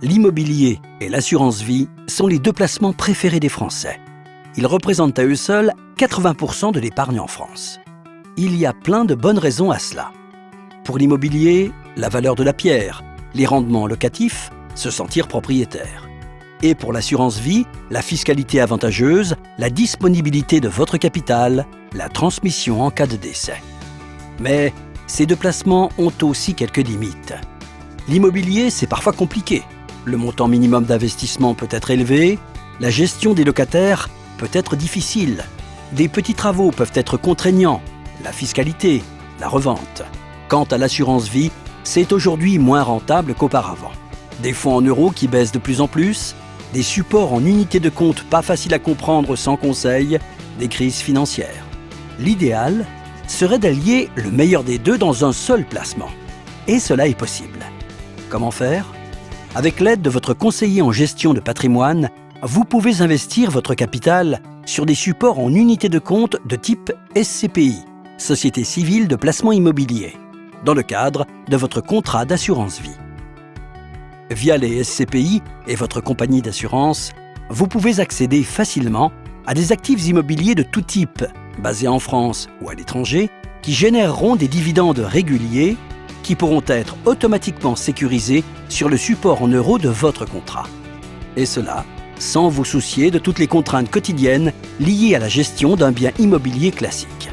L'immobilier et l'assurance vie sont les deux placements préférés des Français. Ils représentent à eux seuls 80% de l'épargne en France. Il y a plein de bonnes raisons à cela. Pour l'immobilier, la valeur de la pierre, les rendements locatifs, se sentir propriétaire. Et pour l'assurance vie, la fiscalité avantageuse, la disponibilité de votre capital, la transmission en cas de décès. Mais ces deux placements ont aussi quelques limites. L'immobilier, c'est parfois compliqué. Le montant minimum d'investissement peut être élevé, la gestion des locataires peut être difficile, des petits travaux peuvent être contraignants, la fiscalité, la revente. Quant à l'assurance vie, c'est aujourd'hui moins rentable qu'auparavant. Des fonds en euros qui baissent de plus en plus, des supports en unités de compte pas faciles à comprendre sans conseil, des crises financières. L'idéal serait d'allier le meilleur des deux dans un seul placement. Et cela est possible. Comment faire ? Avec l'aide de votre conseiller en gestion de patrimoine, vous pouvez investir votre capital sur des supports en unités de compte de type SCPI, Société civile de placement immobilier, dans le cadre de votre contrat d'assurance vie. Via les SCPI et votre compagnie d'assurance, vous pouvez accéder facilement à des actifs immobiliers de tout type, basés en France ou à l'étranger, qui généreront des dividendes réguliers qui pourront être automatiquement sécurisés sur le support en euros de votre contrat. Et cela sans vous soucier de toutes les contraintes quotidiennes liées à la gestion d'un bien immobilier classique.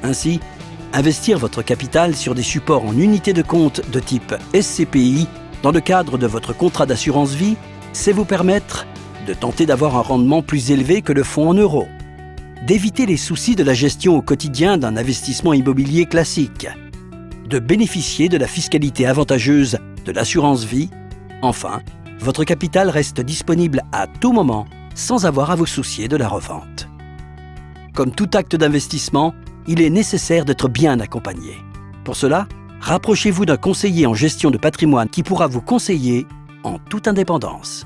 Ainsi, investir votre capital sur des supports en unités de compte de type SCPI dans le cadre de votre contrat d'assurance vie, c'est vous permettre de tenter d'avoir un rendement plus élevé que le fonds en euros, d'éviter les soucis de la gestion au quotidien d'un investissement immobilier classique, de bénéficier de la fiscalité avantageuse de l'assurance vie. Enfin, votre capital reste disponible à tout moment sans avoir à vous soucier de la revente. Comme tout acte d'investissement, il est nécessaire d'être bien accompagné. Pour cela, rapprochez-vous d'un conseiller en gestion de patrimoine qui pourra vous conseiller en toute indépendance.